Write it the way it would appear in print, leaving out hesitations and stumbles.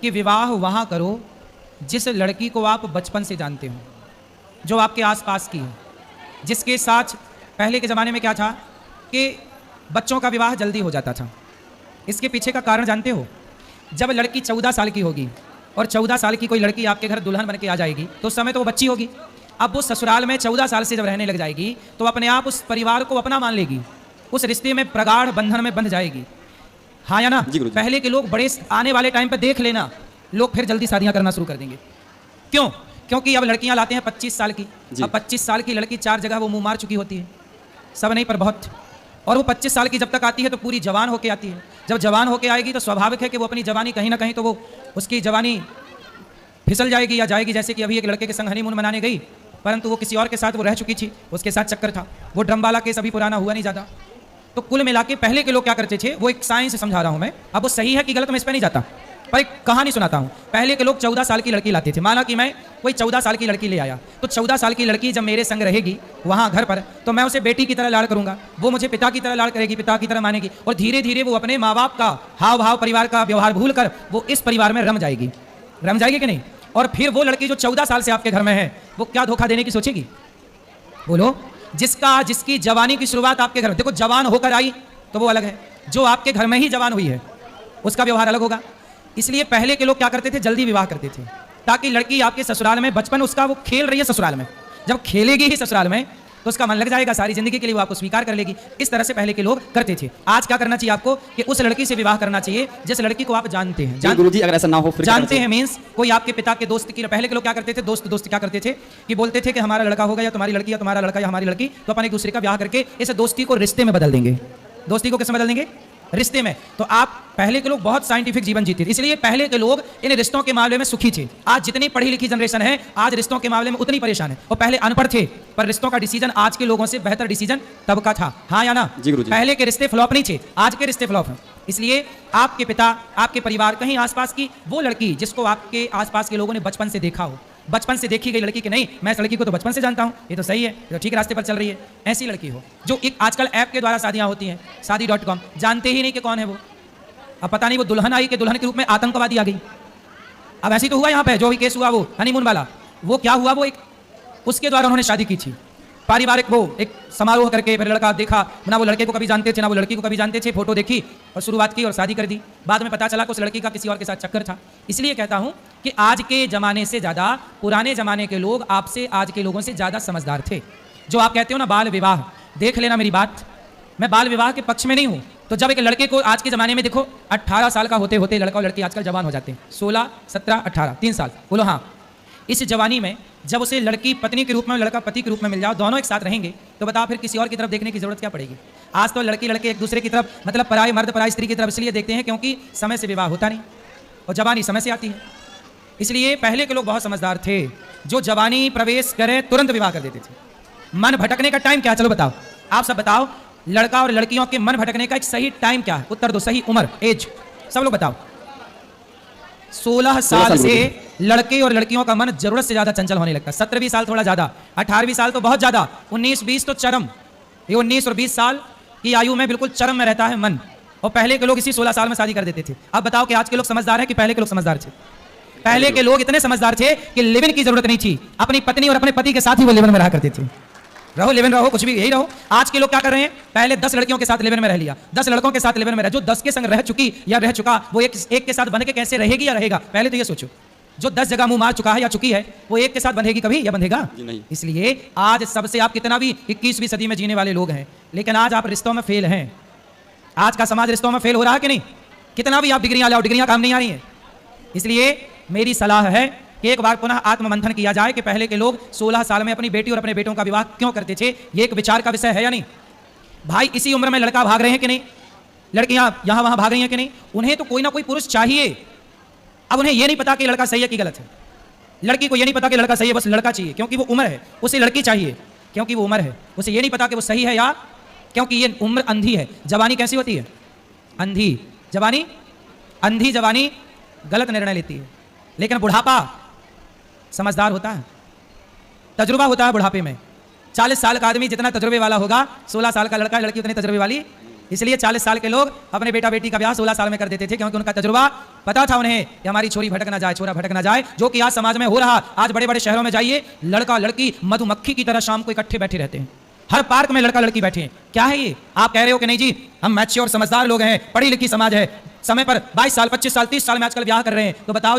कि विवाह वहाँ करो जिस लड़की को आप बचपन से जानते हो, जो आपके आसपास की है, जिसके साथ पहले के ज़माने में क्या था कि बच्चों का विवाह जल्दी हो जाता था। इसके पीछे का कारण जानते हो? जब लड़की 14 साल की होगी और 14 साल की कोई लड़की आपके घर दुल्हन बन के आ जाएगी तो उस समय तो वो बच्ची होगी। अब वो ससुराल में 14 साल से जब रहने लग जाएगी तो अपने आप उस परिवार को अपना मान लेगी, उस रिश्ते में प्रगाढ़ बंधन में बंध जाएगी। हाँ या ना? पहले के लोग बड़े आने वाले टाइम पे देख लेना, लोग फिर जल्दी शादियां करना शुरू कर देंगे। क्यों? क्योंकि अब लड़कियां लाते हैं 25 साल की। अब 25 साल की लड़की 4 जगह वो मुंह मार चुकी होती है, सब नहीं पर बहुत। और वो 25 साल की जब तक आती है तो पूरी जवान होके आती है। जब जवान होके आएगी तो स्वाभाविक है कि वो अपनी जवानी कहीं ना कहीं तो वो उसकी जवानी फिसल जाएगी या जाएगी। जैसे कि अभी एक लड़के के संग हनीमून मनाने गई, परंतु वो किसी और के साथ वो रह चुकी थी, उसके साथ चक्कर था। वो ड्रम वाला केस अभी पुराना हुआ नहीं ज़्यादा। तो कुल मिला के पहले के लोग क्या करते थे, वो एक साइंस समझा रहा हूँ मैं, अब वो सही है कि गलत मैं इस पर नहीं जाता, पर एक कहानी सुनाता हूँ। पहले के लोग 14 साल की लड़की लाते थे। माना कि मैं कोई 14 साल की लड़की ले आया, तो 14 साल की लड़की जब मेरे संग रहेगी वहाँ घर पर, तो मैं उसे बेटी की तरह लाड़ करूँगा, वो मुझे पिता की तरह लाड़ करेगी, पिता की तरह मानेगी, और धीरे धीरे वो अपने माँ बाप का हाव भाव, परिवार का व्यवहार भूल कर वो इस परिवार में रम जाएगी कि नहीं? और फिर वो लड़की जो 14 साल से आपके घर में है, वो क्या धोखा देने की सोचेगी? बोलो। जिसकी जवानी की शुरुआत आपके घर में, देखो जवान होकर आई तो वो अलग है, जो आपके घर में ही जवान हुई है उसका व्यवहार अलग होगा। इसलिए पहले के लोग क्या करते थे, जल्दी विवाह करते थे, ताकि लड़की आपके ससुराल में बचपन उसका वो खेल रही है ससुराल में, जब खेलेगी ही ससुराल में तो उसका मन लग जाएगा, सारी जिंदगी के लिए वो आपको स्वीकार कर लेगी। इस तरह से पहले के लोग करते थे। आज क्या करना चाहिए आपको कि उस लड़की से विवाह करना चाहिए जिस लड़की को आप जानते हैं। गुरुजी अगर ऐसा ना हो फिर जानते हैं मीन्स कोई आपके पिता के दोस्त की। पहले के लोग क्या करते थे, दोस्त क्या करते थे कि बोलते थे कि हमारा लड़का होगा या तुम्हारी लड़की, या तुम्हारा लड़का या हमारी लड़की, तो अपन एक दूसरे का ब्याह करके इस दोस्ती को रिश्ते में बदल देंगे। दोस्ती को किसमें बदल देंगे? रिश्ते में। तो आप पहले के लोग बहुत साइंटिफिक जीवन जीते थे, इसलिए पहले के लोग इन रिश्तों के मामले में सुखी थे। आज जितनी पढ़ी लिखी जनरेशन है, आज रिश्तों के मामले में उतनी परेशान है। और पहले अनपढ़ थे, पर रिश्तों का डिसीजन आज के लोगों से बेहतर डिसीजन तब का था। हाँ या ना? पहले के रिश्ते फ्लॉप नहीं थे, आज के रिश्ते फ्लॉप हैं। इसलिए आपके पिता, आपके परिवार, कहीं आसपास की वो लड़की जिसको आपके आसपास के लोगों ने बचपन से देखा हो, बचपन से देखी गई लड़की की नहीं, मैं इस लड़की को तो बचपन से जानता हूँ, ये तो सही है, ये तो ठीक रास्ते पर चल रही है, ऐसी लड़की हो। जो एक आजकल ऐप के द्वारा शादियाँ होती हैं, शादी.com, जानते ही नहीं कि कौन है वो। अब पता नहीं वो दुल्हन आई कि दुल्हन के रूप में आतंकवादी आ गई। अब ऐसी तो हुआ यहाँ पे, जो भी केस हुआ वो हनीमून वाला, वो क्या हुआ, वो एक उसके द्वारा उन्होंने शादी की थी, पारिवारिक वो एक समारोह करके। फिर लड़का देखा ना, वो लड़के को कभी जानते थे ना वो लड़की को कभी जानते थे, फोटो देखी और शुरुआत की और शादी कर दी। बाद में पता चला कि उस लड़की का किसी और के साथ चक्कर था। इसलिए कहता हूँ कि आज के ज़माने से ज़्यादा पुराने ज़माने के लोग आपसे, आज के लोगों से ज़्यादा समझदार थे। जो आप कहते हो ना बाल विवाह, देख लेना मेरी बात, मैं बाल विवाह के पक्ष में नहीं हूँ। तो जब एक लड़के को आज के ज़माने में देखो 18 साल का होते होते लड़का और लड़की आजकल जवान हो जाते हैं, 16, 17, 18, 3 साल, बोलो हाँ। इस जवानी में जब उसे लड़की पत्नी के रूप में, लड़का पति के रूप में मिल जाओ, दोनों एक साथ रहेंगे, तो बताओ फिर किसी और की तरफ देखने की जरूरत क्या पड़ेगी? आज तो लड़की लड़के एक दूसरे की तरफ, मतलब पराये मर्द पराई स्त्री की तरफ इसलिए देखते हैं क्योंकि समय से विवाह होता नहीं और जवानी समय से आती है। इसलिए पहले के लोग बहुत समझदार थे, जो जवानी प्रवेश करे तुरंत विवाह कर देते थे। मन भटकने का टाइम क्या? चलो बताओ, आप सब बताओ, लड़का और लड़कियों के मन भटकने का एक सही टाइम क्या है? उत्तर दो, सही उम्र, एज, सब लोग बताओ। 16 साल से लड़के और लड़कियों का मन जरूरत से ज्यादा चंचल होने लगता है। 17-20 साल थोड़ा ज्यादा, 18-20 साल तो बहुत ज्यादा, 19-20 तो चरम। ये 19 और 20 साल की आयु में बिल्कुल चरम में रहता है मन। और पहले के लोग इसी 16 साल में शादी कर देते थे। अब बताओ कि आज के लोग समझदार हैं कि पहले के लोग समझदार थे? पहले के लोग इतने समझदार थे कि लिव इन की जरूरत नहीं थी, अपनी पत्नी और अपने पति के साथ ही वो लिव इन में रहा करते थे। रहो लिव इन रहो, कुछ भी यही रहो। आज के लोग क्या कर रहे हैं, पहले 10 लड़कियों के साथ लिव इन में रह लिया, 10 लड़कों के साथ लिव इन में रह, जो 10 के संग रह चुकी या रह चुका, वो एक के साथ बन के कैसे रहेगी या रहेगा? पहले तो ये सोचो। जो 10 जगह मुंह मार चुका है या चुकी है, वो एक के साथ बंधेगी कभी या बंधेगा? नहीं। इसलिए आज सबसे, आप कितना भी 21वीं सदी में जीने वाले लोग हैं, लेकिन आज आप रिश्तों में फेल हैं। आज का समाज रिश्तों में फेल हो रहा है कि नहीं? कितना भी आप डिग्रियां लाओ, डिग्रियां काम नहीं आ रही हैं। इसलिए मेरी सलाह है कि एक बार पुनः आत्ममंथन किया जाए कि पहले के लोग 16 साल में अपनी बेटी और अपने बेटों का विवाह क्यों करते थे। ये एक विचार का विषय है या नहीं? भाई इसी उम्र में लड़का भाग रहे हैं कि नहीं, लड़कियां यहां वहां भाग रही हैं कि नहीं? उन्हें तो कोई ना कोई पुरुष चाहिए। अब उन्हें यह नहीं पता कि लड़का सही है कि गलत है, लड़की को यह नहीं पता कि लड़का सही है, बस लड़का चाहिए क्योंकि वो उम्र है, उसे लड़की चाहिए क्योंकि वो उम्र है, उसे यह नहीं पता कि वो सही है या, क्योंकि ये उम्र अंधी है। जवानी कैसी होती है? अंधी जवानी, अंधी जवानी गलत निर्णय लेती है, लेकिन बुढ़ापा समझदार होता है, तजुर्बा होता है बुढ़ापे में। 40 साल का आदमी जितना तजुर्बे वाला होगा, 16 साल का लड़का लड़की उतनी तजुर्बे वाली इसलिए 40 साल के लोग अपने बेटा बेटी का ब्याह 16 साल में कर देते थे, क्योंकि उनका तजुर्बा पता था उन्हें कि हमारी छोरी भटक ना जाए, छोरा भटक ना जाए, जो कि आज समाज में हो रहा। आज बड़े बड़े शहरों में जाइए, लड़का लड़की मधुमक्खी की तरह शाम को इकट्ठे बैठे रहते हैं, हर पार्क में लड़का लड़की बैठे हैं। क्या है ये? आप कह रहे हो कि नहीं जी हम मैच्योर समझदार लोग हैं, पढ़ी लिखी समाज है, समय पर 22 साल 25 साल 30 साल में आजकल ब्याह कर रहे हैं, तो बताओ